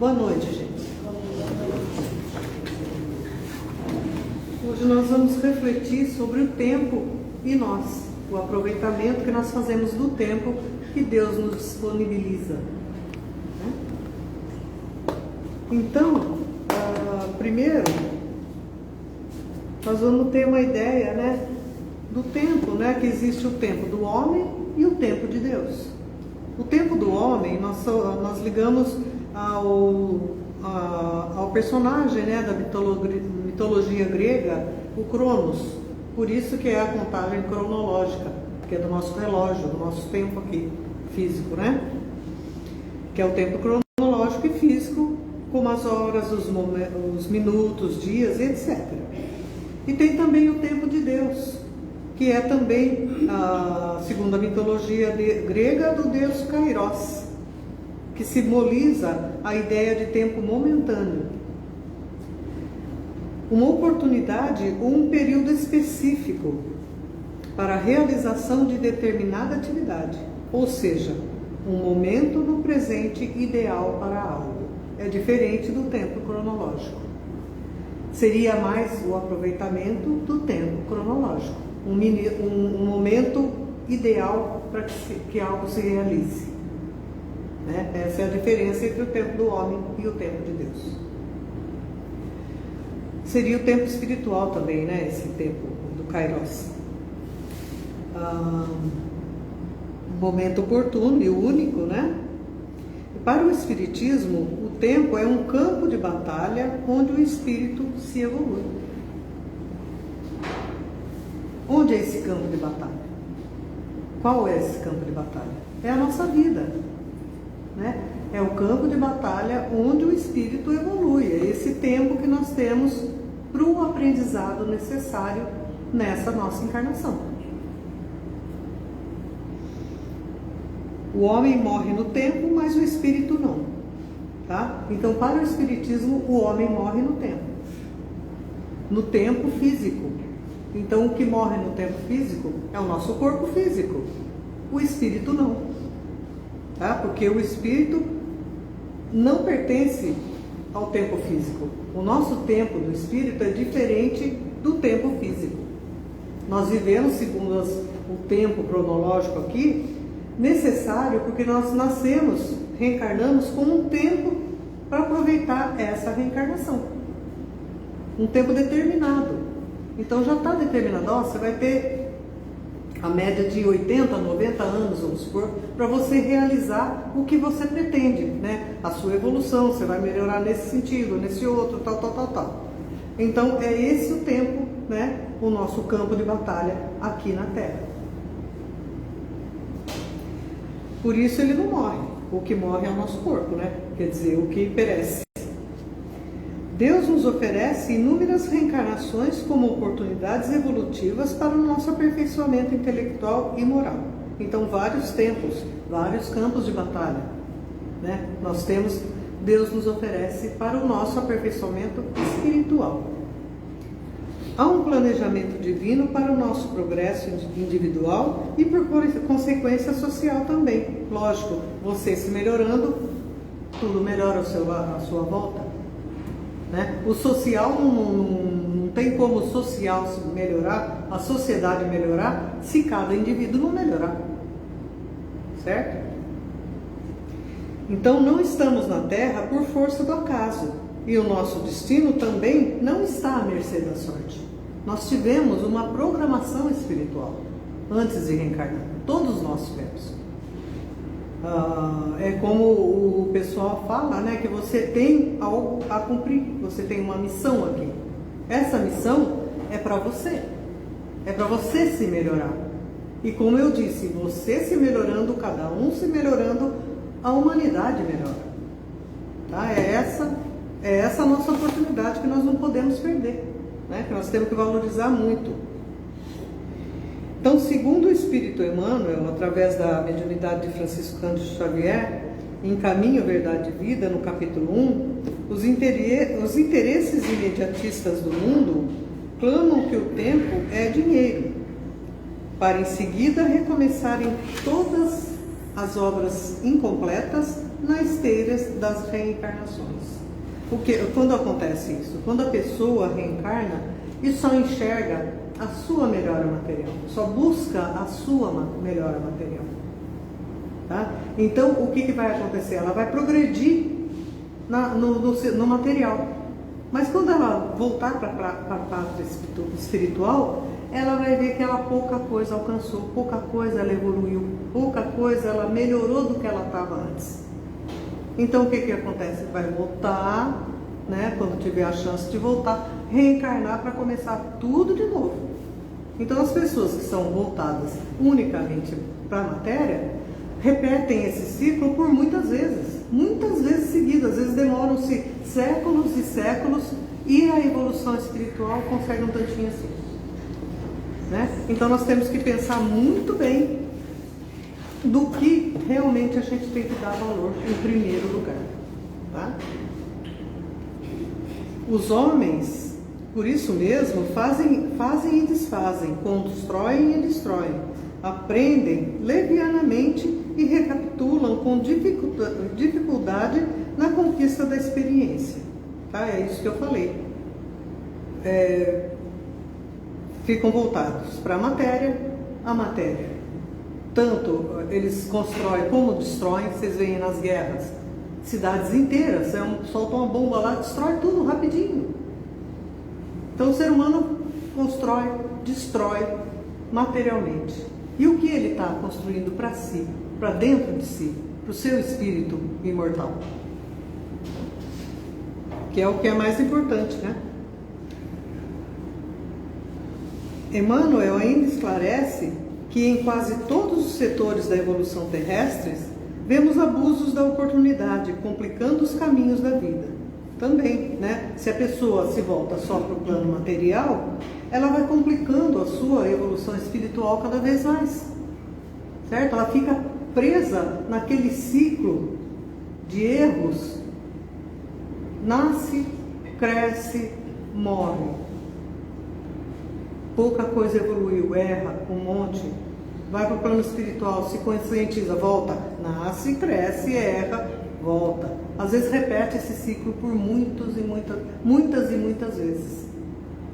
Boa noite, gente. Hoje nós vamos refletir sobre o tempo e nós, o aproveitamento que nós fazemos do tempo que Deus nos disponibiliza. Então, primeiro, nós vamos ter uma ideia, do tempo, que existe o tempo do homem e o tempo de Deus. O tempo do homem, nós ligamos ao personagem, da mitologia grega, o Cronos. Por isso que é a contagem cronológica, que é do nosso relógio, do nosso tempo aqui, físico, que é o tempo cronológico e físico, como as horas, os minutos, dias, etc. E tem também o tempo de Deus, que é também, segundo a mitologia grega, do deus Kairos, que simboliza a ideia de tempo momentâneo. Uma oportunidade ou um período específico para a realização de determinada atividade, ou seja, um momento no presente ideal para algo. É diferente do tempo cronológico. Seria mais o aproveitamento do tempo cronológico. Um momento ideal para que algo se realize. Essa é a diferença entre o tempo do homem e o tempo de Deus. Seria o tempo espiritual também, esse tempo do Kairos. Um momento oportuno e único, E para o Espiritismo, o tempo é um campo de batalha onde o espírito se evolui. Onde é esse campo de batalha? Qual é esse campo de batalha? É a nossa vida, É o campo de batalha onde o espírito evolui. É esse tempo que nós temos para o aprendizado necessário nessa nossa encarnação. O homem morre no tempo, mas o espírito não, Então, para o Espiritismo, o homem morre no tempo físico. Então, o que morre no tempo físico é o nosso corpo físico. O espírito não, Porque o espírito não pertence ao tempo físico. O nosso tempo do espírito é diferente do tempo físico. Nós vivemos segundo o tempo cronológico aqui, necessário porque nós nascemos, reencarnamos com um tempo para aproveitar essa reencarnação. Um tempo determinado. Então já está determinado, você vai ter a média de 80, 90 anos, vamos supor, para você realizar o que você pretende, A sua evolução, você vai melhorar nesse sentido, nesse outro, tal. Então é esse o tempo, o nosso campo de batalha aqui na Terra. Por isso ele não morre. O que morre é o nosso corpo, Quer dizer, o que perece. Deus nos oferece inúmeras reencarnações como oportunidades evolutivas para o nosso aperfeiçoamento intelectual e moral. Então, vários tempos, vários campos de batalha, Deus nos oferece para o nosso aperfeiçoamento espiritual. Há um planejamento divino para o nosso progresso individual e, por consequência, social também. Lógico, você se melhorando, tudo melhora a sua volta. O social não tem como o social melhorar, a sociedade melhorar, se cada indivíduo não melhorar. Certo? Então não estamos na Terra por força do acaso. E o nosso destino também não está à mercê da sorte. Nós tivemos uma programação espiritual antes de reencarnar. Todos nós tivemos. É como o pessoal fala, que você tem algo a cumprir, você tem uma missão aqui. Essa missão é para você, se melhorar. E como eu disse, você se melhorando, cada um se melhorando, a humanidade melhora. É essa a nossa oportunidade que nós não podemos perder, que nós temos que valorizar muito. Então, segundo o Espírito Emmanuel, através da mediunidade de Francisco Cândido Xavier, em Caminho, Verdade e Vida, no capítulo 1, os interesses imediatistas do mundo clamam que o tempo é dinheiro, para em seguida recomeçarem todas as obras incompletas na esteira das reencarnações. Quando acontece isso? Quando a pessoa reencarna e só enxerga a sua melhora material, só busca a sua melhora material. Tá? Então, o que vai acontecer? Ela vai progredir no material. Mas quando ela voltar para a parte espiritual, ela vai ver que ela pouca coisa alcançou, pouca coisa ela evoluiu, pouca coisa ela melhorou do que ela estava antes. Então o que acontece? Vai voltar, né, quando tiver a chance de voltar, reencarnar para começar tudo de novo. Então as pessoas que são voltadas unicamente para a matéria, repetem esse ciclo por muitas vezes seguidas. Às vezes demoram-se séculos e séculos e a evolução espiritual consegue um tantinho assim. Né? Então nós temos que pensar muito bem do que realmente a gente tem que dar valor em primeiro lugar. Tá? Os homens, por isso mesmo, fazem e desfazem, constroem e destroem, aprendem levianamente e recapitulam com dificuldade na conquista da experiência. Tá? É isso que eu falei. Ficam voltados para a matéria. Tanto eles constroem como destroem. Vocês veem nas guerras, cidades inteiras, soltam uma bomba lá, destrói tudo rapidinho. Então o ser humano constrói, destrói materialmente. E o que ele está construindo para si, para dentro de si, para o seu espírito imortal? Que é o que é mais importante, né? Emmanuel ainda esclarece que em quase todos os setores da evolução terrestre vemos abusos da oportunidade, complicando os caminhos da vida. Também, né? Se a pessoa se volta só para o plano material, ela vai complicando a sua evolução espiritual cada vez mais. Certo? Ela fica presa naquele ciclo de erros. Nasce, cresce, morre. Pouca coisa evoluiu, erra um monte. Vai para o plano espiritual, se conscientiza, volta. Nasce, cresce, erra, volta. Às vezes repete esse ciclo por muitas vezes.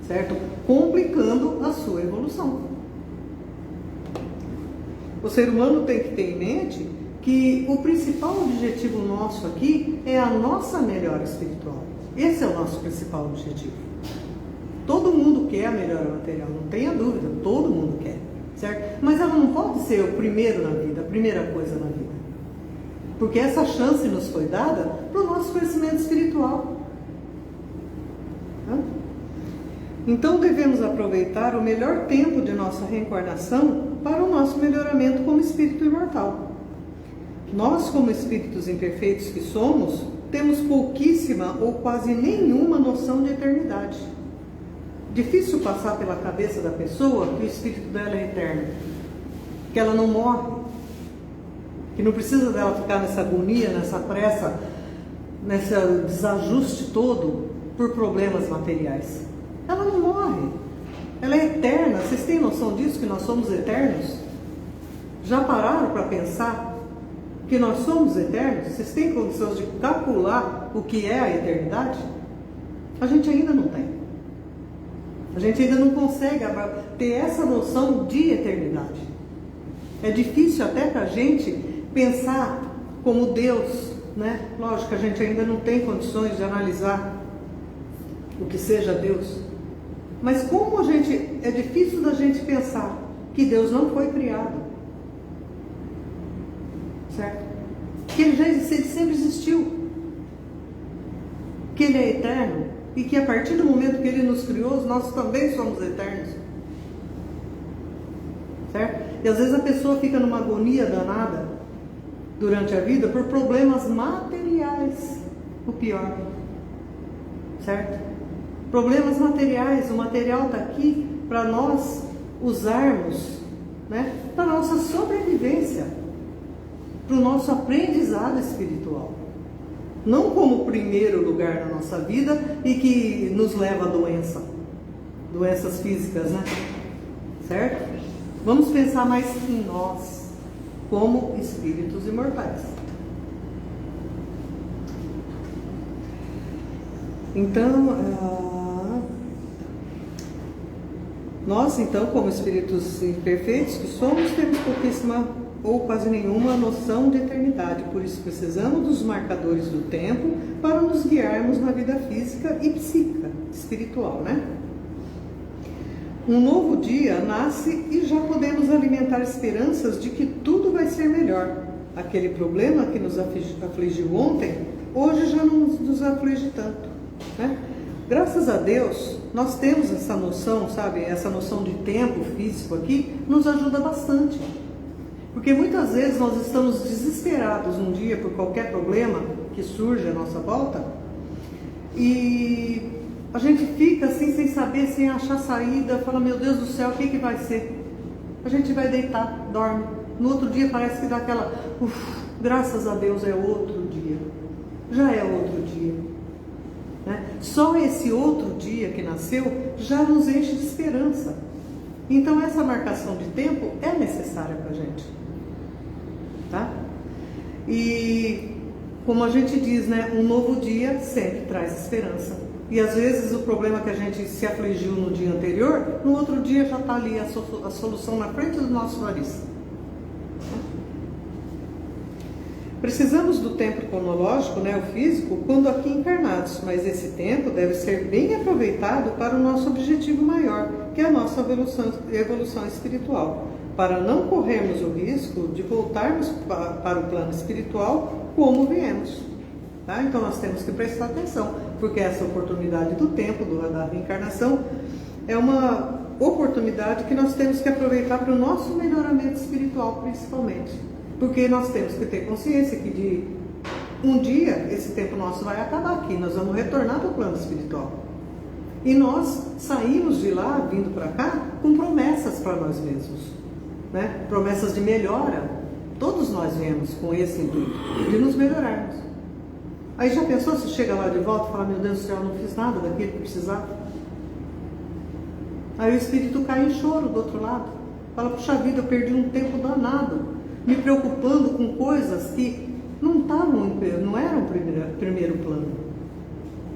Certo? Complicando a sua evolução. O ser humano tem que ter em mente que o principal objetivo nosso aqui é a nossa melhora espiritual. Esse é o nosso principal objetivo. Todo mundo quer a melhora material, não tenha dúvida, todo mundo quer, certo? Mas ela não pode ser o primeiro na vida, a primeira coisa na vida. Porque essa chance nos foi dada para o nosso crescimento espiritual. Então devemos aproveitar o melhor tempo de nossa reencarnação para o nosso melhoramento como espírito imortal. Nós, como espíritos imperfeitos que somos, temos pouquíssima ou quase nenhuma noção de eternidade. Difícil passar pela cabeça da pessoa que o espírito dela é eterno, que ela não morre, que não precisa dela ficar nessa agonia, nessa pressa, nesse desajuste todo por problemas materiais. Ela não morre, ela é eterna. Vocês têm noção disso, que nós somos eternos? Já pararam para pensar que nós somos eternos? Vocês têm condições de calcular o que é a eternidade? A gente ainda não tem. A gente ainda não consegue ter essa noção de eternidade. É difícil até para a gente pensar como Deus, né? Lógico que a gente ainda não tem condições de analisar o que seja Deus. Mas como é difícil da gente pensar que Deus não foi criado. Certo? Que ele sempre existiu. Que ele é eterno. E que a partir do momento que ele nos criou, nós também somos eternos. Certo? E às vezes a pessoa fica numa agonia danada durante a vida por problemas materiais. O pior. Certo? Problemas materiais. O material está aqui para nós usarmos, né, para a nossa sobrevivência, para o nosso aprendizado espiritual. Não como primeiro lugar na nossa vida e que nos leva a doenças físicas, né? Certo? Vamos pensar mais em nós, como espíritos imortais. Então, nós, então, como espíritos imperfeitos que somos, temos pouquíssima ou quase nenhuma noção de eternidade. Por isso precisamos dos marcadores do tempo para nos guiarmos na vida física e psíquica, espiritual, né? Um novo dia nasce e já podemos alimentar esperanças de que tudo vai ser melhor. Aquele problema que nos afligiu ontem, hoje já não nos aflige tanto, né? Graças a Deus, nós temos essa noção, sabe? Essa noção de tempo físico aqui nos ajuda bastante. Porque muitas vezes nós estamos desesperados um dia por qualquer problema que surge à nossa volta e a gente fica assim sem saber, sem achar saída, fala, meu Deus do céu, o que vai ser? A gente vai deitar, dorme. No outro dia parece que dá aquela, graças a Deus é outro dia. Já é outro dia. Né? Só esse outro dia que nasceu já nos enche de esperança. Então essa marcação de tempo é necessária para a gente. Tá? E como a gente diz, né, um novo dia sempre traz esperança. E às vezes o problema que a gente se afligiu no dia anterior, no outro dia já está ali a solução na frente do nosso nariz. Precisamos do tempo cronológico, né, o físico, quando aqui encarnados, mas esse tempo deve ser bem aproveitado para o nosso objetivo maior, que é a nossa evolução espiritual, para não corrermos o risco de voltarmos para o plano espiritual como viemos. Tá? Então nós temos que prestar atenção, porque essa oportunidade do tempo, da reencarnação, é uma oportunidade que nós temos que aproveitar para o nosso melhoramento espiritual, principalmente. Porque nós temos que ter consciência que de um dia esse tempo nosso vai acabar aqui, nós vamos retornar para o plano espiritual. E nós saímos de lá, vindo para cá, com promessas para nós mesmos, né? Promessas de melhora. Todos nós viemos com esse intuito, de nos melhorarmos. Aí já pensou se chega lá de volta e fala, meu Deus do céu, eu não fiz nada daquilo que precisava? Aí o espírito cai em choro do outro lado. Fala, puxa vida, eu perdi um tempo danado, me preocupando com coisas que não eram primeiro plano.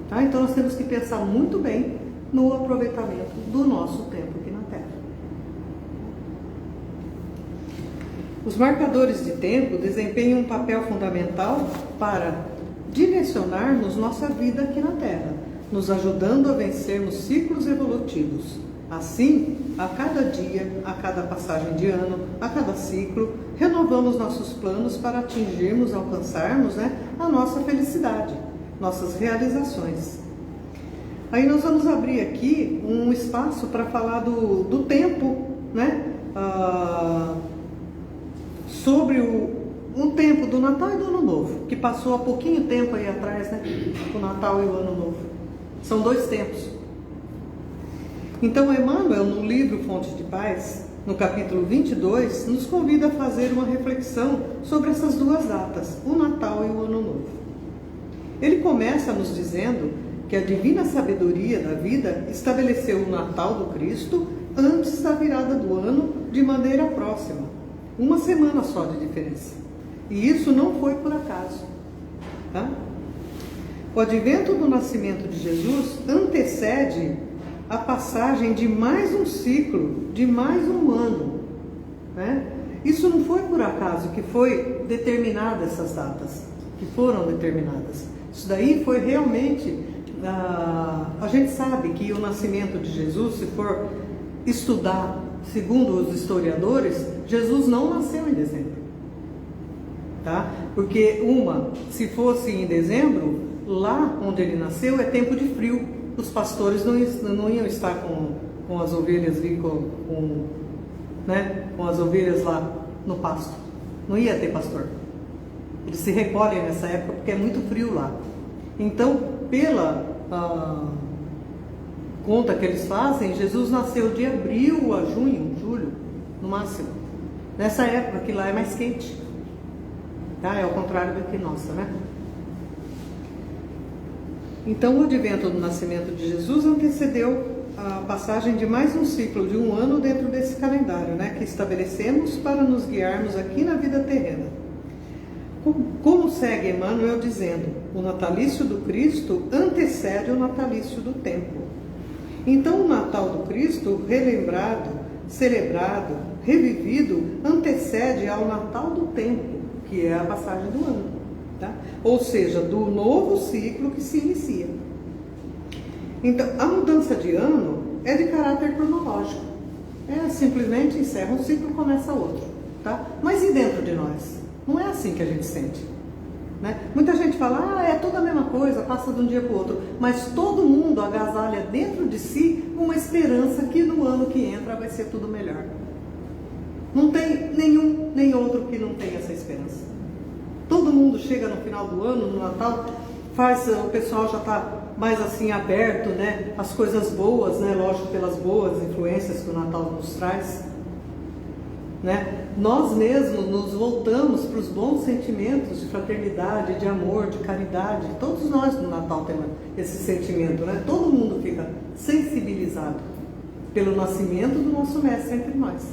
Tá? Então nós temos que pensar muito bem no aproveitamento do nosso tempo aqui na Terra. Os marcadores de tempo desempenham um papel fundamental para direcionarmos nossa vida aqui na Terra, nos ajudando a vencermos ciclos evolutivos. Assim, a cada dia, a cada passagem de ano, a cada ciclo, renovamos nossos planos para atingirmos, alcançarmos, né, a nossa felicidade, nossas realizações. Aí nós vamos abrir aqui um espaço para falar do tempo, né, sobre um tempo do Natal e do Ano Novo, que passou há pouquinho tempo aí atrás, né, o Natal e o Ano Novo. São dois tempos. Então, Emmanuel, no livro Fonte de Paz, no capítulo 22, nos convida a fazer uma reflexão sobre essas duas datas, o Natal e o Ano Novo. Ele começa nos dizendo que a divina sabedoria da vida estabeleceu o Natal do Cristo antes da virada do ano de maneira próxima, uma semana só de diferença. E isso não foi por acaso. Tá? O advento do nascimento de Jesus antecede a passagem de mais um ciclo, de mais um ano, né? Isso não foi por acaso que foi determinada essas datas, que foram determinadas. Isso daí foi realmente, a gente sabe que o nascimento de Jesus, se for estudar segundo os historiadores, Jesus não nasceu em dezembro, tá? Porque se fosse em dezembro, lá onde ele nasceu é tempo de frio. Os pastores não iam estar com as ovelhas com as ovelhas lá no pasto. Não ia ter pastor. Eles se recolhem nessa época porque é muito frio lá. Então, pela conta que eles fazem, Jesus nasceu de abril a junho, julho, no máximo. Nessa época que lá é mais quente. Tá? É ao contrário daqui nossa, né? Então, o advento do nascimento de Jesus antecedeu a passagem de mais um ciclo de um ano dentro desse calendário, né, que estabelecemos para nos guiarmos aqui na vida terrena. Como segue Emmanuel dizendo, o natalício do Cristo antecede o natalício do tempo. Então o Natal do Cristo, relembrado, celebrado, revivido, antecede ao Natal do tempo, que é a passagem do ano, tá? Ou seja, do novo ciclo que se inicia. Então, a mudança de ano é de caráter cronológico. Simplesmente encerra um ciclo e começa outro, tá? Mas e dentro de nós? Não é assim que a gente sente, né? Muita gente fala, é tudo a mesma coisa, passa de um dia para o outro. Mas todo mundo agasalha dentro de si uma esperança que no ano que entra vai ser tudo melhor. Não tem nenhum nem outro que não tenha essa esperança. Todo mundo chega no final do ano, no Natal, o pessoal já está mais assim aberto, né? As coisas boas, né? Lógico, pelas boas influências que o Natal nos traz, né? Nós mesmos nos voltamos para os bons sentimentos de fraternidade, de amor, de caridade. Todos nós no Natal temos esse sentimento, né? Todo mundo fica sensibilizado pelo nascimento do nosso Mestre entre nós.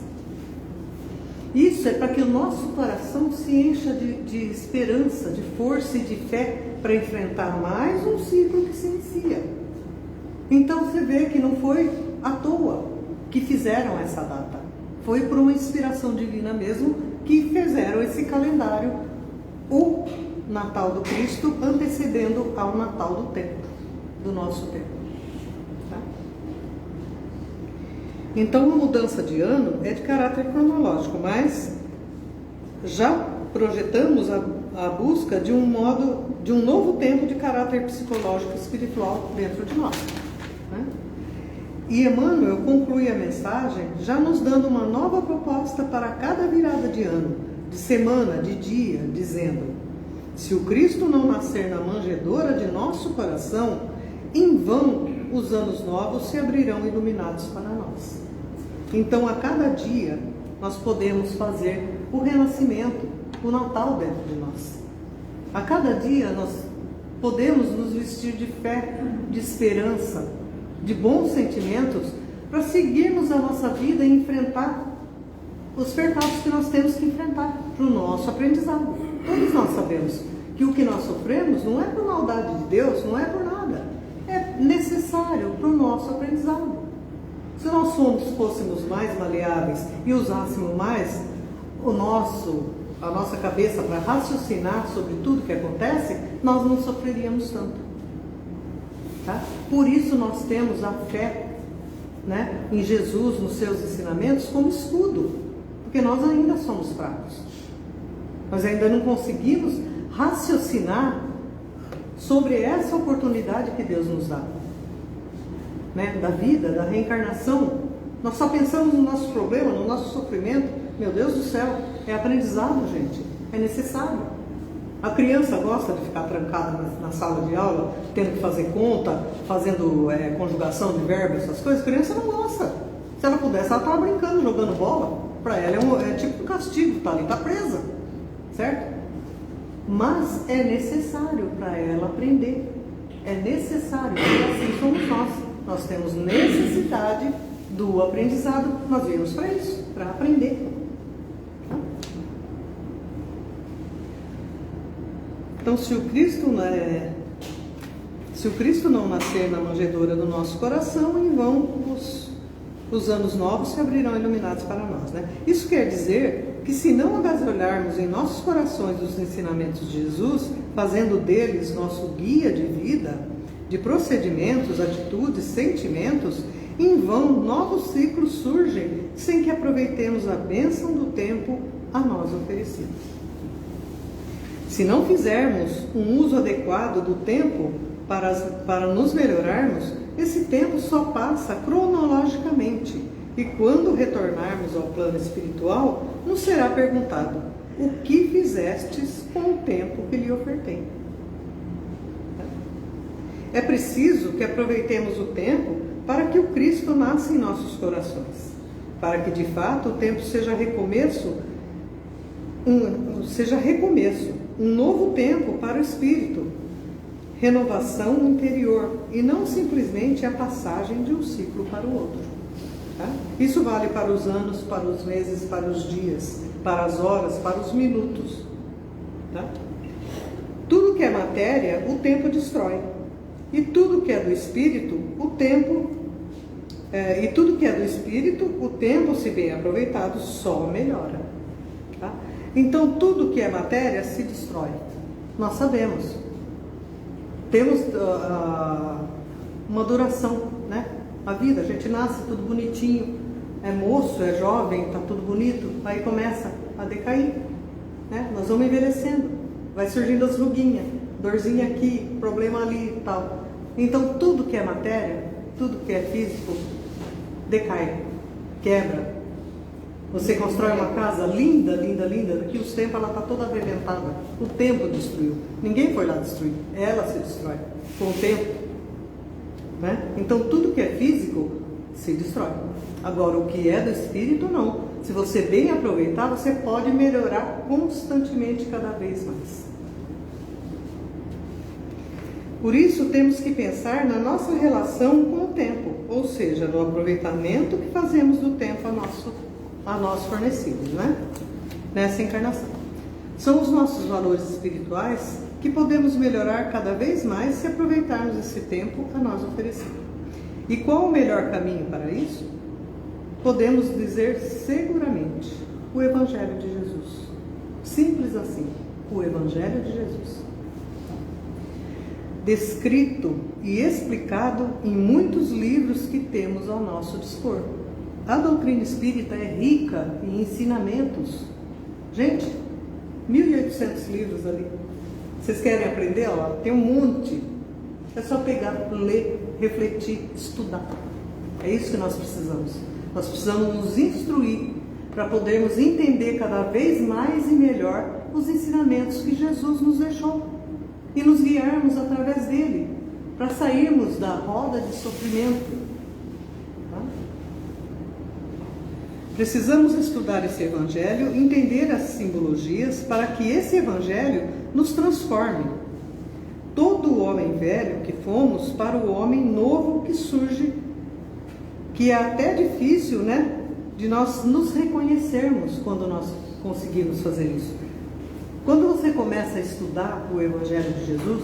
Isso é para que o nosso coração se encha de esperança, de força e de fé para enfrentar mais um ciclo que se inicia. Então você vê que não foi à toa que fizeram essa data. Foi por uma inspiração divina mesmo que fizeram esse calendário, o Natal do Cristo antecedendo ao Natal do tempo, do nosso tempo. Tá? Então a mudança de ano é de caráter cronológico, mas já projetamos a busca de um novo tempo de caráter psicológico e espiritual dentro de nós. Né? E Emmanuel conclui a mensagem já nos dando uma nova proposta para cada virada de ano, de semana, de dia, dizendo: se o Cristo não nascer na manjedoura de nosso coração, em vão os anos novos se abrirão iluminados para nós. Então, a cada dia, nós podemos fazer o renascimento, o Natal dentro de nós. A cada dia, nós podemos nos vestir de fé, de esperança, de bons sentimentos, para seguirmos a nossa vida e enfrentar os percalços que nós temos que enfrentar para o nosso aprendizado. Todos nós sabemos que o que nós sofremos não é por maldade de Deus, não é por nada. É necessário para o nosso aprendizado. Se nós fôssemos mais maleáveis e usássemos mais a nossa cabeça para raciocinar sobre tudo que acontece, nós não sofreríamos tanto. Tá? Por isso nós temos a fé, né, em Jesus, nos seus ensinamentos, como escudo, porque nós ainda somos fracos. Nós ainda não conseguimos raciocinar sobre essa oportunidade que Deus nos dá, né, da vida, da reencarnação. Nós só pensamos no nosso problema, no nosso sofrimento. Meu Deus do céu, é aprendizado, gente, é necessário. A criança gosta de ficar trancada na sala de aula, tendo que fazer conta, fazendo conjugação de verbo, essas coisas. A criança não gosta. Se ela pudesse, ela estava brincando, jogando bola. Para ela é tipo um castigo, está ali, está presa, certo? Mas é necessário para ela aprender. É necessário, e assim somos nós. Nós temos necessidade do aprendizado, nós viemos para isso, para aprender. Então, se o Cristo não nascer na manjedoura do nosso coração, em vão os anos novos se abrirão iluminados para nós, né? Isso quer dizer que, se não agasalharmos em nossos corações os ensinamentos de Jesus, fazendo deles nosso guia de vida, de procedimentos, atitudes, sentimentos, em vão novos ciclos surgem sem que aproveitemos a bênção do tempo a nós oferecido. Se não fizermos um uso adequado do tempo para nos melhorarmos, esse tempo só passa cronologicamente, e quando retornarmos ao plano espiritual, nos será perguntado: o que fizestes com o tempo que lhe ofertei? É preciso que aproveitemos o tempo para que o Cristo nasça em nossos corações, para que de fato o tempo seja recomeço, um novo tempo para o espírito, renovação interior, e não simplesmente a passagem de um ciclo para o outro. Tá? Isso vale para os anos, para os meses, para os dias, para as horas, para os minutos. Tá? Tudo que é matéria, o tempo destrói. E tudo que é do espírito, o tempo, se bem aproveitado, só melhora. Tá? Então, tudo que é matéria se destrói. Nós sabemos. Temos uma duração, né? A vida, a gente nasce tudo bonitinho, é moço, é jovem, tá tudo bonito, aí começa a decair, né? Nós vamos envelhecendo, vai surgindo as ruguinhas, dorzinha aqui, problema ali e tal. Então, tudo que é matéria, tudo que é físico, decai, quebra. Você constrói uma casa linda, linda, linda, daqui uns tempos ela está toda arrebentada. O tempo destruiu. Ninguém foi lá destruir, ela se destrói com o tempo. Né? Então tudo que é físico se destrói. Agora o que é do espírito não. Se você bem aproveitar, você pode melhorar constantemente cada vez mais. Por isso temos que pensar na nossa relação com o tempo, ou seja, no aproveitamento que fazemos do tempo a nós fornecidos, né? Nessa encarnação. São os nossos valores espirituais que podemos melhorar cada vez mais se aproveitarmos esse tempo a nós oferecido. E qual o melhor caminho para isso? Podemos dizer seguramente o Evangelho de Jesus. Simples assim, o Evangelho de Jesus. Descrito e explicado em muitos livros que temos ao nosso dispor. A doutrina espírita é rica em ensinamentos. Gente, 1.800 livros ali. Vocês querem aprender? Ó, tem um monte. É só pegar, ler, refletir, estudar. É isso que nós precisamos. Nós precisamos nos instruir para podermos entender cada vez mais e melhor os ensinamentos que Jesus nos deixou e nos guiarmos através dele para sairmos da roda de sofrimento. Precisamos estudar esse Evangelho, entender as simbologias para que esse Evangelho nos transforme. Todo o homem velho que fomos para o homem novo que surge, que é até difícil, né, de nós nos reconhecermos quando nós conseguimos fazer isso. Quando você começa a estudar o Evangelho de Jesus,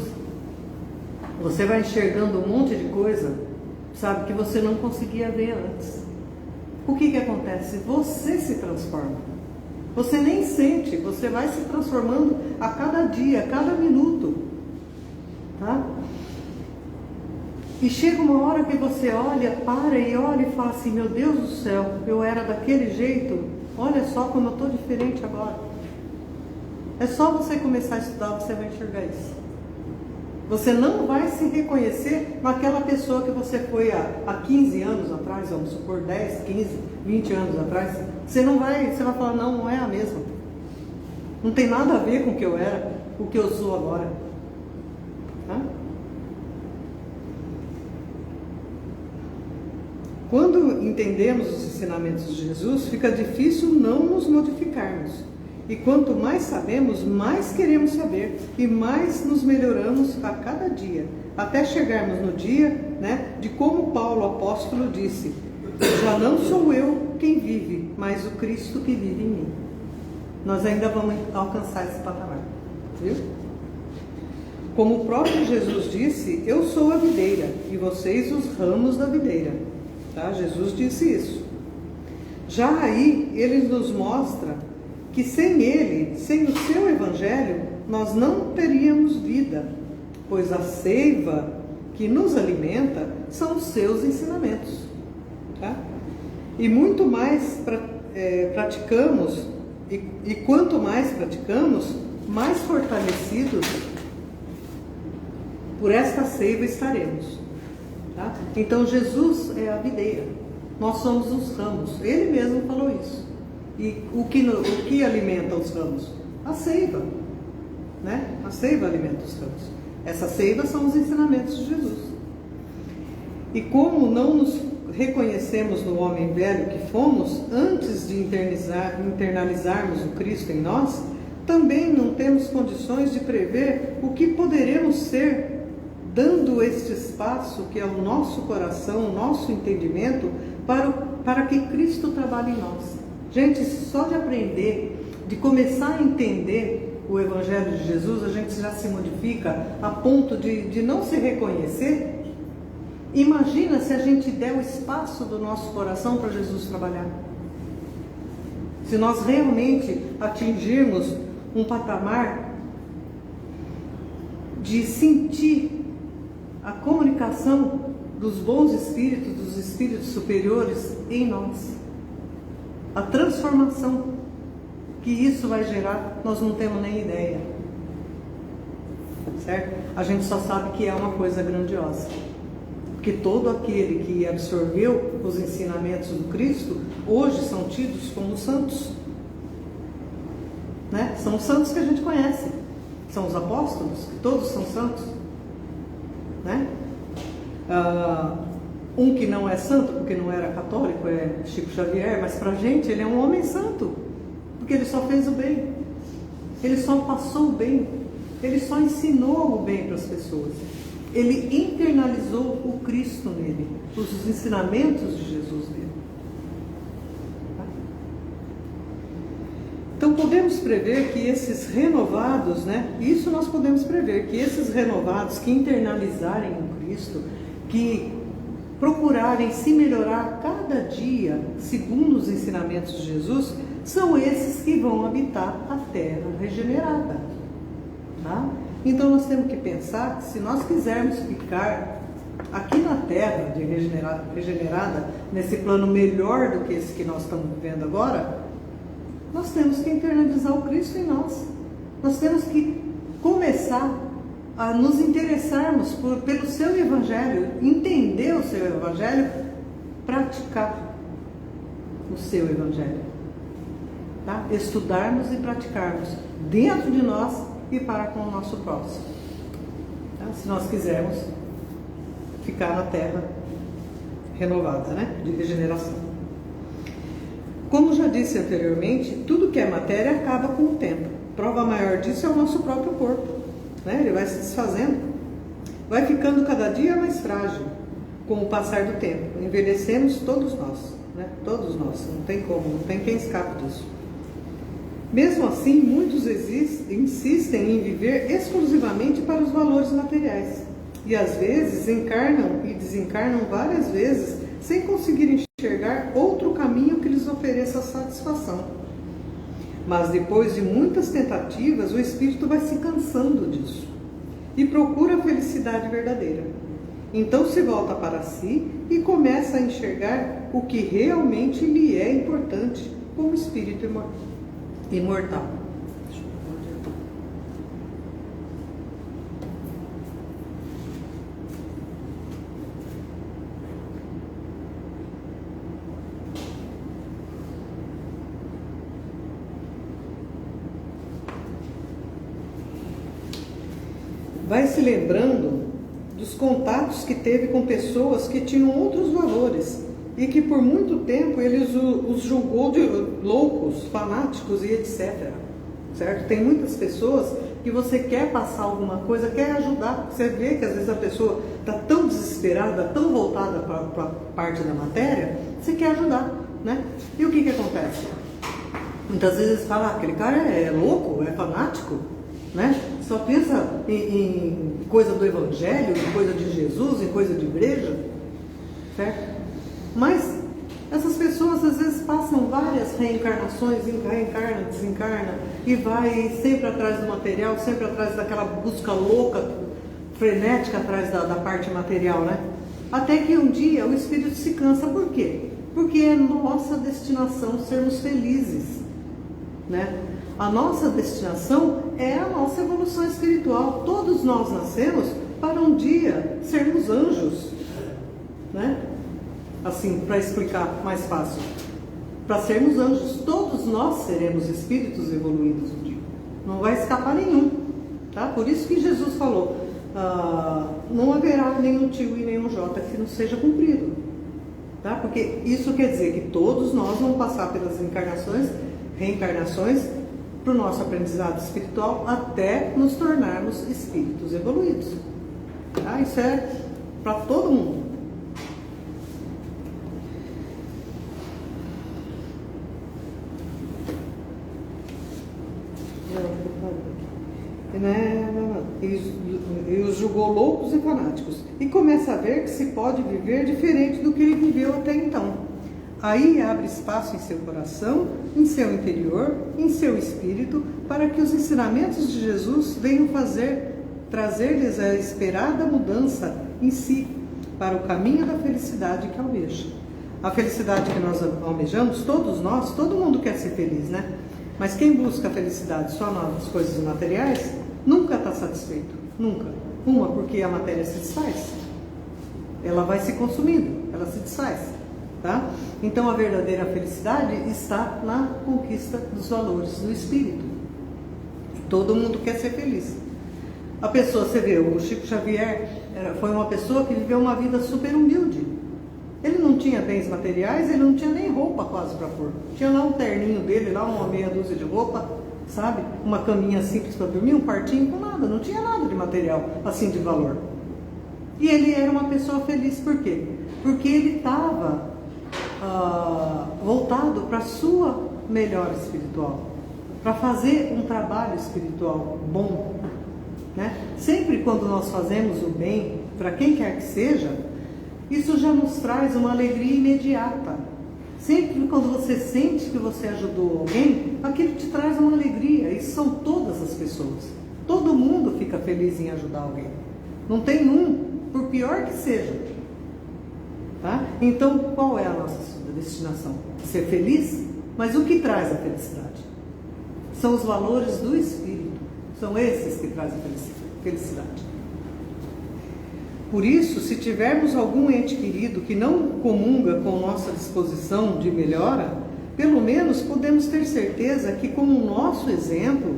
você vai enxergando um monte de coisa, sabe, que você não conseguia ver antes. O que acontece? Você se transforma. Você nem sente, você vai se transformando a cada dia, a cada minuto. Tá? E chega uma hora que você olha, para e olha e fala assim, meu Deus do céu, eu era daquele jeito, olha só como eu estou diferente agora. É só você começar a estudar, você vai enxergar isso. Você não vai se reconhecer naquela pessoa que você foi há 15 anos atrás, vamos supor, 10, 15, 20 anos atrás. Você vai falar, não é a mesma. Não tem nada a ver com o que eu era, com o que eu sou agora. Tá? Quando entendemos os ensinamentos de Jesus, fica difícil não nos modificarmos. E quanto mais sabemos, mais queremos saber e mais nos melhoramos a cada dia, até chegarmos no dia, né, de como Paulo, apóstolo, disse, já não sou eu quem vive, mas o Cristo que vive em mim. Nós ainda vamos alcançar esse patamar, viu? Como o próprio Jesus disse, eu sou a videira e vocês os ramos da videira. Tá? Jesus disse isso. Já aí, ele nos mostra que sem ele, sem o seu Evangelho, nós não teríamos vida, pois a seiva que nos alimenta são os seus ensinamentos. Tá? E muito mais praticamos, e quanto mais praticamos, mais fortalecidos por esta seiva estaremos. Tá? Então Jesus é a videira, nós somos os ramos, ele mesmo falou isso. E o que alimenta os ramos? A seiva, né? A seiva alimenta os ramos. Essa seiva são os ensinamentos de Jesus. E como não nos reconhecemos no homem velho que fomos, antes de internalizarmos o Cristo em nós, também não temos condições de prever o que poderemos ser, dando este espaço que é o nosso coração, o nosso entendimento, para que Cristo trabalhe em nós. Gente, só de aprender, de começar a entender o Evangelho de Jesus, a gente já se modifica a ponto de não se reconhecer. Imagina se a gente der o espaço do nosso coração para Jesus trabalhar. Se nós realmente atingirmos um patamar de sentir a comunicação dos bons espíritos, dos espíritos superiores em nós, a transformação que isso vai gerar, nós não temos nem ideia, certo? A gente só sabe que é uma coisa grandiosa, porque todo aquele que absorveu os ensinamentos do Cristo, hoje são tidos como santos, né? São os santos que a gente conhece, são os apóstolos, que todos são santos, né? Um que não é santo porque não era católico é Chico Xavier, mas pra gente ele é um homem santo, porque ele só fez o bem, ele só passou o bem, ele só ensinou o bem para as pessoas, ele internalizou o Cristo nele, os ensinamentos de Jesus nele. Então podemos prever que esses renovados, né? Isso nós podemos prever, que esses renovados que internalizarem o Cristo, que procurarem se melhorar cada dia segundo os ensinamentos de Jesus, são esses que vão habitar a terra regenerada, tá? Então nós temos que pensar que se nós quisermos ficar aqui na terra de regenerada, nesse plano melhor do que esse que nós estamos vivendo agora, nós temos que internalizar o Cristo em nós. Nós temos que começar a nos interessarmos pelo seu Evangelho, entender o seu Evangelho, praticar o seu Evangelho, tá? Estudarmos e praticarmos dentro de nós e para com o nosso próximo, tá? Se nós quisermos ficar na terra renovada, né? De regeneração. Como já disse anteriormente, tudo que é matéria acaba com o tempo. Prova maior disso é o nosso próprio corpo, né? Ele vai se desfazendo, vai ficando cada dia mais frágil com o passar do tempo. Envelhecemos todos nós, né? Todos nós, não tem como, não tem quem escape disso. Mesmo assim, muitos insistem em viver exclusivamente para os valores materiais e às vezes encarnam e desencarnam várias vezes sem conseguir enxergar outro caminho que lhes ofereça satisfação. Mas depois de muitas tentativas, o espírito vai se cansando disso e procura a felicidade verdadeira. Então se volta para si e começa a enxergar o que realmente lhe é importante como espírito imortal. Vai se lembrando dos contatos que teve com pessoas que tinham outros valores e que por muito tempo ele os julgou de loucos, fanáticos e etc. Certo? Tem muitas pessoas que você quer passar alguma coisa, quer ajudar. Você vê que às vezes a pessoa está tão desesperada, tão voltada para a parte da matéria, você quer ajudar, né? E o que acontece? Muitas vezes fala, aquele cara é louco, é fanático, né? Só pensa em coisa do Evangelho, em coisa de Jesus, em coisa de igreja, certo? Mas essas pessoas às vezes passam várias reencarnações, reencarna, desencarna, e vai sempre atrás do material, sempre atrás daquela busca louca, frenética atrás da parte material, né? Até que um dia o espírito se cansa. Por quê? Porque é nossa destinação sermos felizes, né? A nossa destinação é a nossa evolução espiritual. Todos nós nascemos para um dia sermos anjos, né? Assim, para explicar mais fácil. Para sermos anjos, todos nós seremos espíritos evoluídos um dia. Não vai escapar nenhum, tá? Por isso que Jesus falou, não haverá nenhum tio e nenhum jota que não seja cumprido, tá? Porque isso quer dizer que todos nós vamos passar pelas reencarnações, para o nosso aprendizado espiritual, até nos tornarmos espíritos evoluídos, tá? Isso é para todo mundo. Não, né, e os julgou loucos e fanáticos. E começa a ver que se pode viver diferente do que ele viveu até então. Aí abre espaço em seu coração, em seu interior, em seu espírito, para que os ensinamentos de Jesus venham trazer-lhes a esperada mudança em si, para o caminho da felicidade que almeja. A felicidade que nós almejamos, todos nós, todo mundo quer ser feliz, né? Mas quem busca a felicidade só nas coisas materiais, nunca está satisfeito, nunca. Uma, porque a matéria se desfaz, ela vai se consumindo, ela se desfaz, tá? Então a verdadeira felicidade está na conquista dos valores do espírito. Todo mundo quer ser feliz. A pessoa, você vê, o Chico Xavier foi uma pessoa que viveu uma vida super humilde. Ele não tinha bens materiais, ele não tinha nem roupa quase para pôr. Tinha lá um terninho dele, lá uma meia dúzia de roupa, sabe? Uma caminha simples para dormir, um quartinho com nada. Não tinha nada de material, assim, de valor. E ele era uma pessoa feliz, por quê? Porque ele estava voltado para a sua melhora espiritual, para fazer um trabalho espiritual bom, né? Sempre quando nós fazemos o bem, para quem quer que seja, isso já nos traz uma alegria imediata. Sempre quando você sente que você ajudou alguém, aquilo te traz uma alegria. Isso são todas as pessoas. Todo mundo fica feliz em ajudar alguém. Não tem um, por pior que seja. Tá? Então, qual é a nossa destinação? Ser feliz? Mas o que traz a felicidade? São os valores do espírito. São esses que trazem a felicidade. Por isso, se tivermos algum ente querido que não comunga com nossa disposição de melhora, pelo menos podemos ter certeza que, com o nosso exemplo,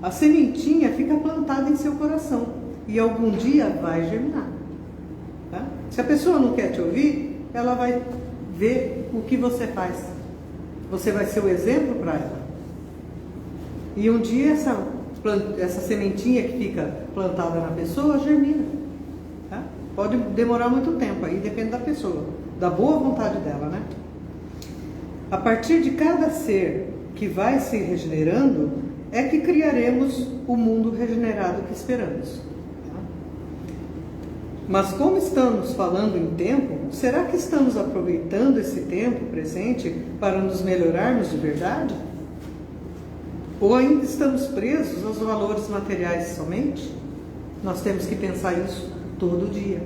a sementinha fica plantada em seu coração e algum dia vai germinar. Tá? Se a pessoa não quer te ouvir, ela vai ver o que você faz. Você vai ser o exemplo para ela. E um dia essa sementinha que fica plantada na pessoa germina. Pode demorar muito tempo, aí depende da pessoa, da boa vontade dela, né? A partir de cada ser que vai se regenerando, é que criaremos o mundo regenerado que esperamos. Tá? Mas como estamos falando em tempo, será que estamos aproveitando esse tempo presente para nos melhorarmos de verdade? Ou ainda estamos presos aos valores materiais somente? Nós temos que pensar isso todo dia,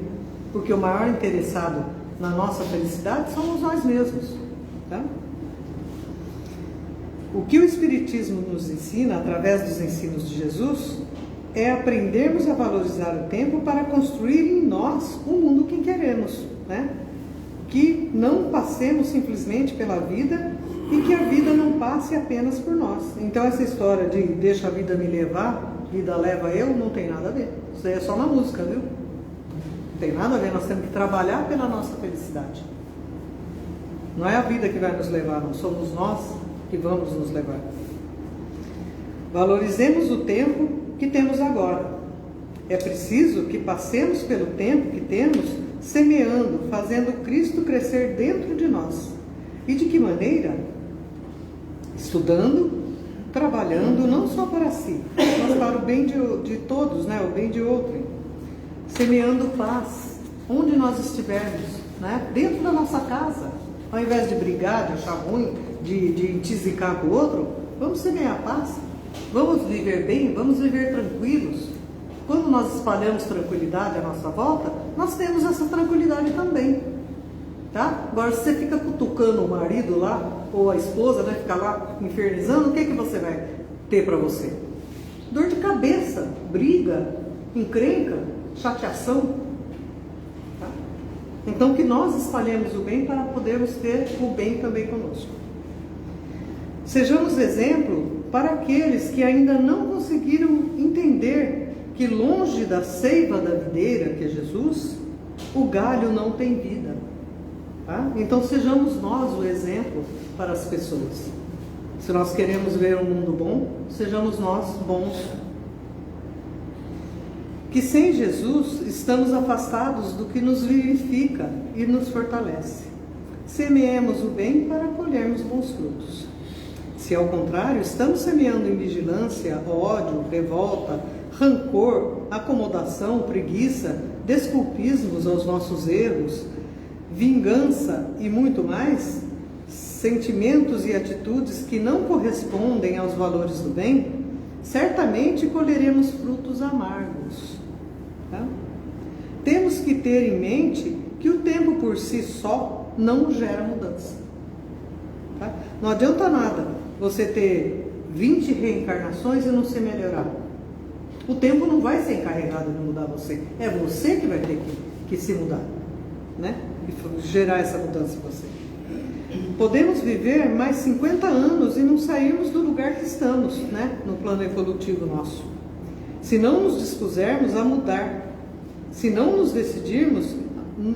porque o maior interessado na nossa felicidade somos nós mesmos, tá? O que o Espiritismo nos ensina, através dos ensinos de Jesus, é aprendermos a valorizar o tempo para construir em nós o mundo que queremos, né? Que não passemos simplesmente pela vida e que a vida não passe apenas por nós. Então essa história de deixa a vida me levar, vida leva eu, não tem nada a ver. Isso aí é só na música, viu? Não tem nada a ver, nós temos que trabalhar pela nossa felicidade. Não é a vida que vai nos levar, não somos nós que vamos nos levar. Valorizemos o tempo que temos agora. É preciso que passemos pelo tempo que temos semeando, fazendo Cristo crescer dentro de nós. E de que maneira? Estudando, trabalhando não só para si, mas para o bem de todos, né? O bem de outro. Semeando paz, onde nós estivermos, né? Dentro da nossa casa, ao invés de brigar, de achar ruim, de tisicar com o outro, vamos semear paz, vamos viver bem, vamos viver tranquilos. Quando nós espalhamos tranquilidade à nossa volta, nós temos essa tranquilidade também, tá? Agora, se você fica cutucando o marido lá, ou a esposa, né, fica lá infernizando, o que você vai ter para você? Dor de cabeça, briga, encrenca, chateação, tá? Então que nós espalhemos o bem para podermos ter o bem também conosco. Sejamos exemplo para aqueles que ainda não conseguiram entender que longe da seiva da videira, que é Jesus, o galho não tem vida, tá? Então sejamos nós o exemplo para as pessoas. Se nós queremos ver um mundo bom, sejamos nós bons. Que sem Jesus estamos afastados do que nos vivifica e nos fortalece. Semeemos o bem para colhermos bons frutos. Se ao contrário, estamos semeando invigilância, ódio, revolta, rancor, acomodação, preguiça, desculpismos aos nossos erros, vingança e muito mais, sentimentos e atitudes que não correspondem aos valores do bem, certamente colheremos frutos amargos. Tá? Temos que ter em mente que o tempo por si só não gera mudança. Tá? Não adianta nada você ter 20 reencarnações e não se melhorar. O tempo não vai ser encarregado de mudar você. É você que vai ter que se mudar, né? E gerar essa mudança em você. Podemos viver mais 50 anos e não sairmos do lugar que estamos, né? No plano evolutivo nosso. Se não nos dispusermos a mudar, se não nos decidirmos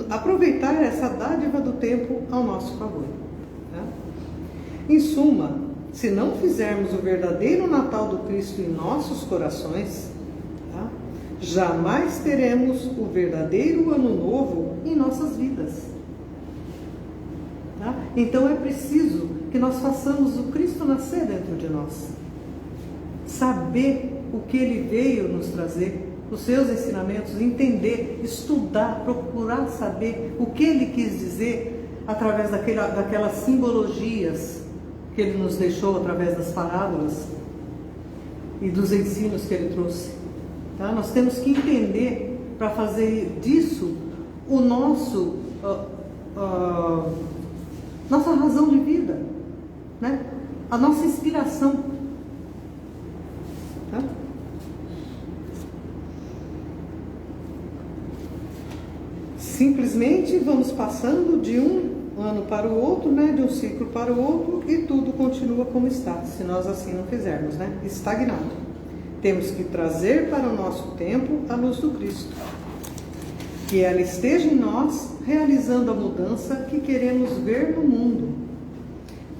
aproveitar essa dádiva do tempo ao nosso favor. Né? Em suma, se não fizermos o verdadeiro Natal do Cristo em nossos corações, tá? Jamais teremos o verdadeiro Ano Novo em nossas vidas. Tá? Então é preciso que nós façamos o Cristo nascer dentro de nós. Saber o que Ele veio nos trazer, os seus ensinamentos, entender, estudar, procurar saber o que Ele quis dizer através daquelas simbologias que Ele nos deixou, através das parábolas e dos ensinos que Ele trouxe. Tá? Nós temos que entender para fazer disso o nossa razão de vida, né? A nossa inspiração. Tá? Simplesmente vamos passando de um ano para o outro, né? De um ciclo para o outro, e tudo continua como está, se nós assim não fizermos, né? Estagnado. Temos que trazer para o nosso tempo a luz do Cristo, que ela esteja em nós, realizando a mudança que queremos ver no mundo.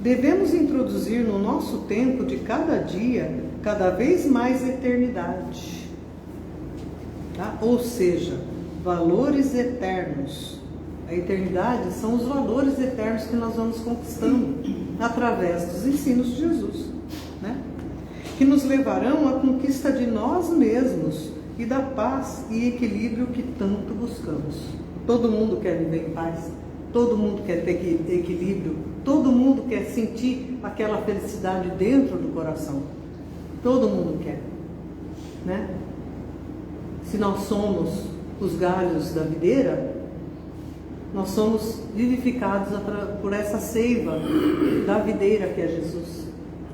Devemos introduzir no nosso tempo de cada dia, cada vez mais eternidade. Tá? Ou seja, valores eternos. A eternidade são os valores eternos que nós vamos conquistando através dos ensinos de Jesus, né? Que nos levarão à conquista de nós mesmos e da paz e equilíbrio que tanto buscamos. Todo mundo quer viver em paz, todo mundo quer ter equilíbrio, todo mundo quer sentir aquela felicidade dentro do coração. Todo mundo quer, né? Se nós somos os galhos da videira, nós somos vivificados por essa seiva da videira que é Jesus.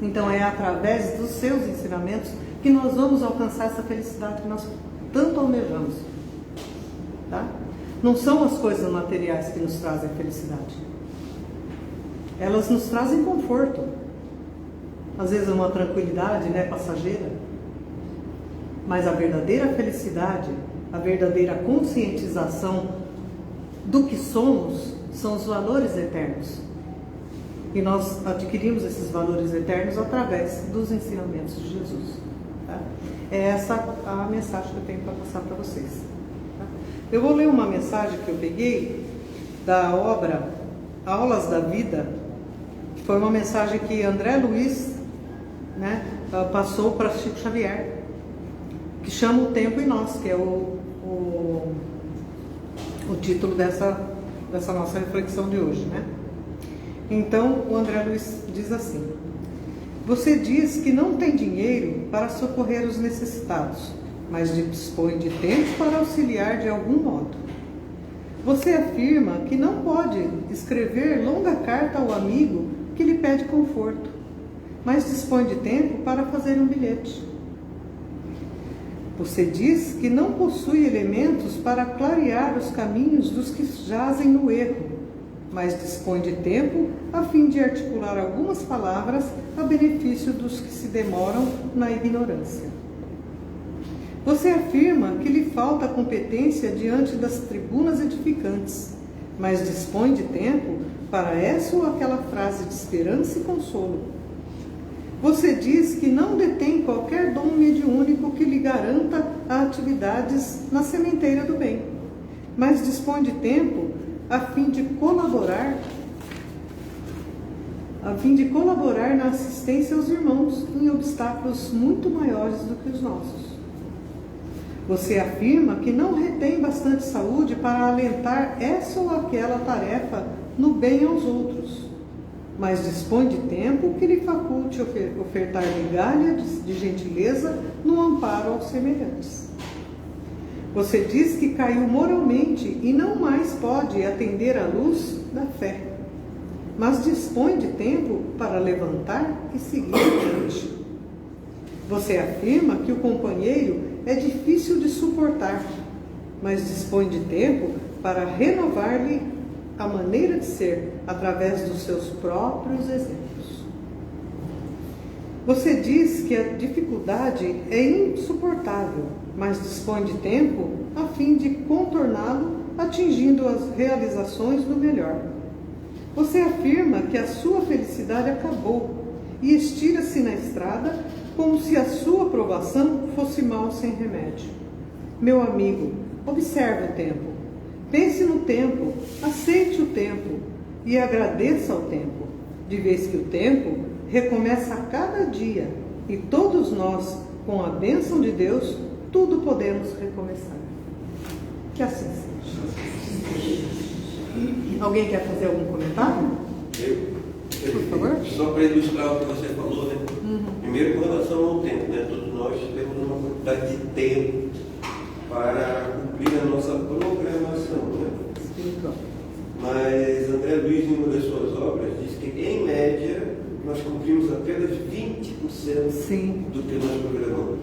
Então é através dos seus ensinamentos que nós vamos alcançar essa felicidade que nós tanto almejamos. Tá? Não são as coisas materiais que nos trazem felicidade. Elas nos trazem conforto. Às vezes uma tranquilidade, né, passageira. Mas a verdadeira felicidade, a verdadeira conscientização do que somos, são os valores eternos. E nós adquirimos esses valores eternos através dos ensinamentos de Jesus. Tá? É essa a mensagem que eu tenho para passar para vocês. Tá? Eu vou ler uma mensagem que eu peguei da obra Aulas da Vida. Foi uma mensagem que André Luiz, né, passou para Chico Xavier, que chama O Tempo em Nós, que é o título dessa nossa reflexão de hoje, né? Então, o André Luiz diz assim: você diz que não tem dinheiro para socorrer os necessitados, mas dispõe de tempo para auxiliar de algum modo. Você afirma que não pode escrever longa carta ao amigo que lhe pede conforto, mas dispõe de tempo para fazer um bilhete. Você diz que não possui elementos para clarear os caminhos dos que jazem no erro, mas dispõe de tempo a fim de articular algumas palavras a benefício dos que se demoram na ignorância. Você afirma que lhe falta competência diante das tribunas edificantes, mas dispõe de tempo para essa ou aquela frase de esperança e consolo. Você diz que não detém qualquer dom mediúnico que lhe garanta atividades na sementeira do bem, mas dispõe de tempo a fim de colaborar a fim de colaborar na assistência aos irmãos em obstáculos muito maiores do que os nossos. Você afirma que não retém bastante saúde para alentar essa ou aquela tarefa no bem aos outros, mas dispõe de tempo que lhe faculte ofertar migalha de gentileza no amparo aos semelhantes. Você diz que caiu moralmente e não mais pode atender à luz da fé, mas dispõe de tempo para levantar e seguir adiante. Você afirma que o companheiro é difícil de suportar, mas dispõe de tempo para renovar-lhe a maneira de ser através dos seus próprios exemplos. Você diz que a dificuldade é insuportável, mas dispõe de tempo a fim de contorná-lo, atingindo as realizações do melhor. Você afirma que a sua felicidade acabou e estira-se na estrada como se a sua provação fosse mal sem remédio. Meu amigo, observe o tempo. Pense no tempo, aceite o tempo e agradeça ao tempo, de vez que o tempo recomeça a cada dia e todos nós, com a bênção de Deus, tudo podemos recomeçar. Que assim seja. Alguém quer fazer algum comentário? Por favor. Só para ilustrar o que você falou, né? Primeiro, com relação ao tempo, né? Todos nós temos uma quantidade de tempo para cumprir a nossa programação, né? Mas André Luiz, em uma das suas obras, diz que, em média, nós cumprimos apenas 20% Sim. do que nós programamos.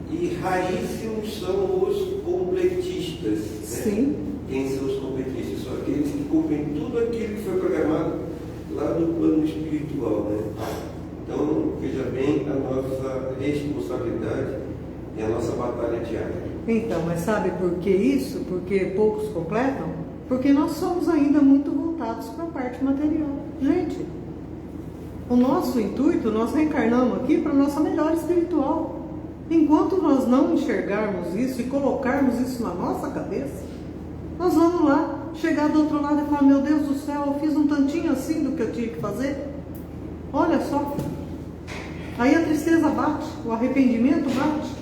E raríssimos são os completistas. Né? Sim. Quem são os completistas? São aqueles que cumprem tudo aquilo que foi programado lá no plano espiritual. Né? Então, veja bem a nossa responsabilidade e a nossa batalha diária. Então, mas sabe por que isso? Porque poucos completam? Porque nós somos ainda muito voltados para a parte material. Gente, o nosso intuito, nós reencarnamos aqui para a nossa melhora espiritual. Enquanto nós não enxergarmos isso e colocarmos isso na nossa cabeça, nós vamos lá, chegar do outro lado e falar, meu Deus do céu, eu fiz um tantinho assim do que eu tinha que fazer. Olha só. Aí a tristeza bate, o arrependimento bate.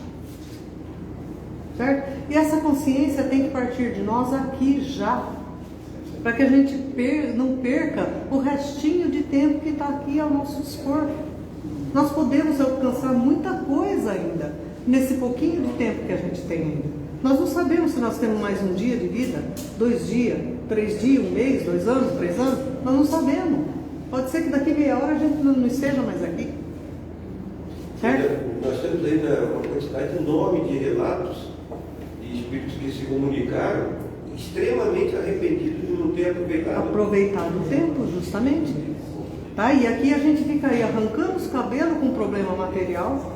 Certo? E essa consciência tem que partir de nós aqui já, para que a gente não perca o restinho de tempo que está aqui ao nosso dispor. Nós podemos alcançar muita coisa ainda, nesse pouquinho de tempo que a gente tem ainda. Nós não sabemos se nós temos mais um dia de vida, 2 dias, 3 dias, 1 mês, 2 anos, 3 anos, nós não sabemos. Pode ser que daqui meia hora a gente não esteja mais aqui. Certo? Nós temos ainda uma quantidade enorme de relatos de espíritos que se comunicaram extremamente arrependidos de não ter aproveitado o tempo, justamente. Tá? E aqui a gente fica aí arrancando os cabelos com problema material,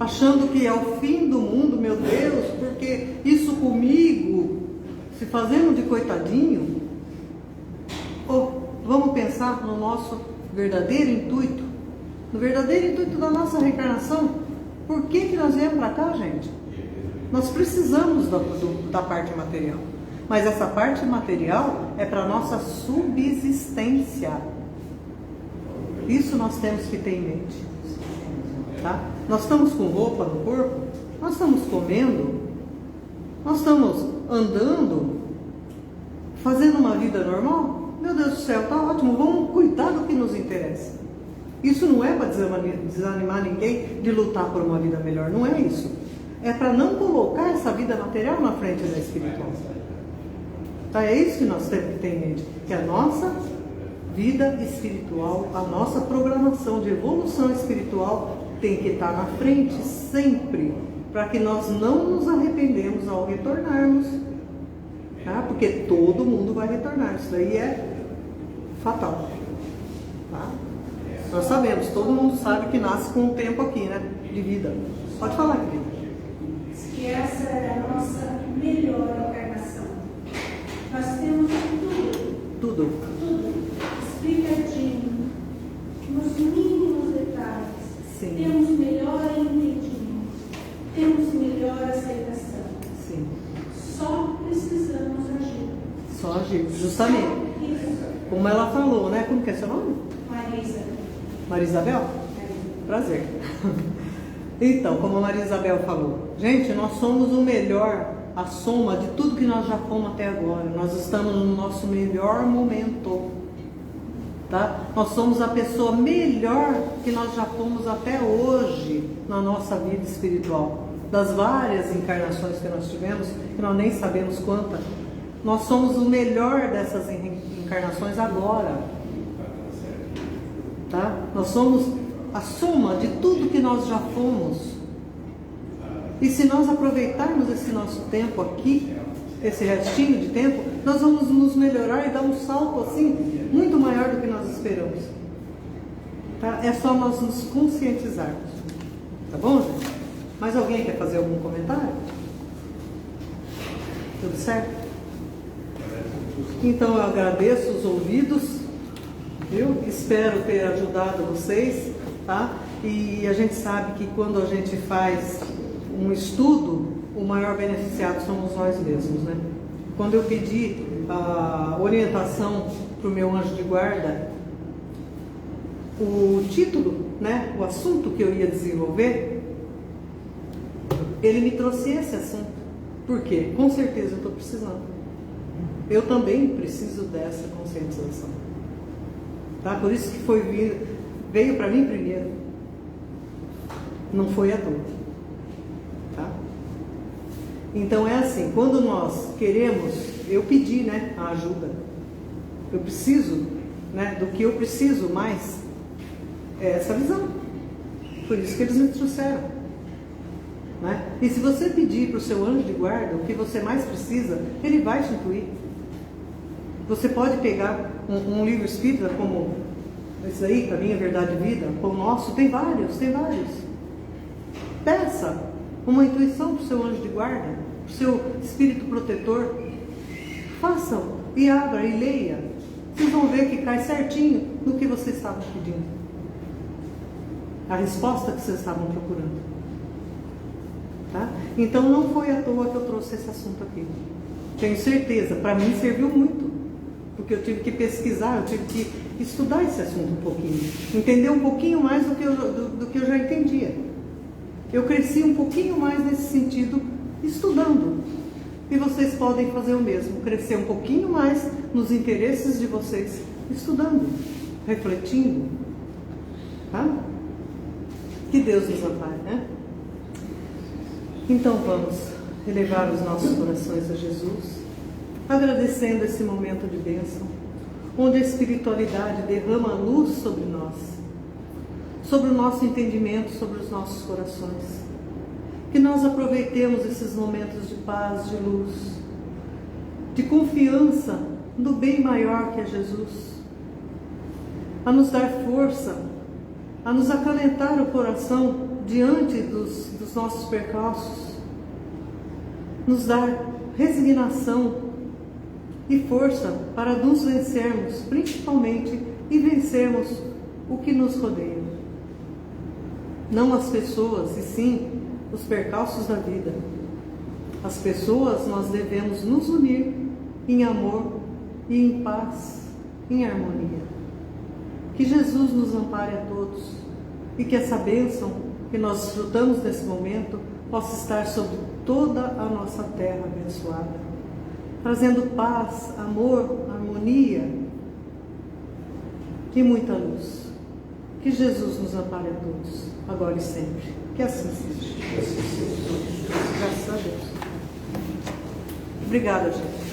achando que é o fim do mundo, meu Deus, porque isso comigo, se fazendo de coitadinho. Ou vamos pensar no nosso verdadeiro intuito, no verdadeiro intuito da nossa reencarnação. Por que nós viemos para cá, gente? Nós precisamos da parte material, mas essa parte material é para a nossa subsistência. Isso nós temos que ter em mente. Tá? Nós estamos com roupa no corpo, nós estamos comendo, nós estamos andando, fazendo uma vida normal. Meu Deus do céu, tá ótimo, vamos cuidar do que nos interessa. Isso não é para desanimar ninguém de lutar por uma vida melhor, não é isso. É para não colocar essa vida material na frente da espiritual. Tá? É isso que nós temos que ter em mente, que a nossa vida espiritual, a nossa programação de evolução espiritual tem que estar na frente sempre, para que nós não nos arrependemos ao retornarmos, tá? Porque todo mundo vai retornar, isso daí é fatal, tá? Nós sabemos, todo mundo sabe que nasce com um tempo aqui, né, de vida. Pode falar, querida. Que essa é a nossa melhor encarnação. Nós temos tudo. Explicadinho, nos mínimos detalhes. Sim. Temos melhor entendimento, temos melhor aceitação. Sim. Só precisamos agir. Só agir, justamente. Isso. Como ela falou, né? Como que é seu nome? Marisa. Maria Isabel? Prazer. Então, como a Maria Isabel falou, gente, nós somos o melhor, a soma de tudo que nós já fomos até agora. Nós estamos no nosso melhor momento, tá? Nós somos a pessoa melhor que nós já fomos até hoje na nossa vida espiritual. Das várias encarnações que nós tivemos, que nós nem sabemos quantas, nós somos o melhor dessas encarnações agora, tá? Nós somos a soma de tudo que nós já fomos. E se nós aproveitarmos esse nosso tempo aqui, esse restinho de tempo, nós vamos nos melhorar e dar um salto assim muito maior do que nós esperamos, tá? É só nós nos conscientizarmos, tá bom, gente? Mais alguém quer fazer algum comentário? Tudo certo? Então eu agradeço os ouvidos, viu? Espero ter ajudado vocês, tá? E a gente sabe que quando a gente faz um estudo, o maior beneficiado somos nós mesmos, né? Quando eu pedi a orientação para o meu anjo de guarda, o título, né? O assunto que eu ia desenvolver, ele me trouxe esse assunto. Por quê? Com certeza eu estou precisando. Eu também preciso dessa conscientização, tá? Por isso que veio para mim primeiro. Não foi à toa, tá? Então é assim, quando nós queremos, eu pedi, né, a ajuda. Eu preciso, né, do que eu preciso mais é essa visão. Por isso que eles me trouxeram, né? E se você pedir para o seu anjo de guarda o que você mais precisa, ele vai te intuir. Você pode pegar um livro espírita como esse aí, Caminho, Verdade e Vida, como o nosso, tem vários. Peça uma intuição para o seu anjo de guarda, para o seu espírito protetor. Façam e abra e leia. Vocês vão ver que cai certinho no que vocês estavam pedindo. A resposta que vocês estavam procurando. Tá? Então não foi à toa que eu trouxe esse assunto aqui. Tenho certeza, para mim serviu muito. Porque eu tive que pesquisar, eu tive que estudar esse assunto um pouquinho. Entender um pouquinho mais do que eu já entendia. Eu cresci um pouquinho mais nesse sentido, estudando. E vocês podem fazer o mesmo, crescer um pouquinho mais nos interesses de vocês, estudando, refletindo. Tá? Que Deus nos ampare, né? Então vamos elevar os nossos corações a Jesus, agradecendo esse momento de bênção, onde a espiritualidade derrama luz sobre nós, sobre o nosso entendimento, sobre os nossos corações. Que nós aproveitemos esses momentos de paz, de luz, de confiança no bem maior que é Jesus, a nos dar força, a nos acalentar o coração diante dos nossos percalços, nos dar resignação e força para nos vencermos, principalmente, e vencermos o que nos rodeia. Não as pessoas, e sim os percalços da vida. As pessoas nós devemos nos unir em amor e em paz, em harmonia. Que Jesus nos ampare a todos e que essa bênção que nós desfrutamos nesse momento possa estar sobre toda a nossa terra abençoada, trazendo paz, amor, harmonia e muita luz. Que Jesus nos ampare a todos, agora e sempre. Que assim seja. Graças a Deus. Obrigada, gente.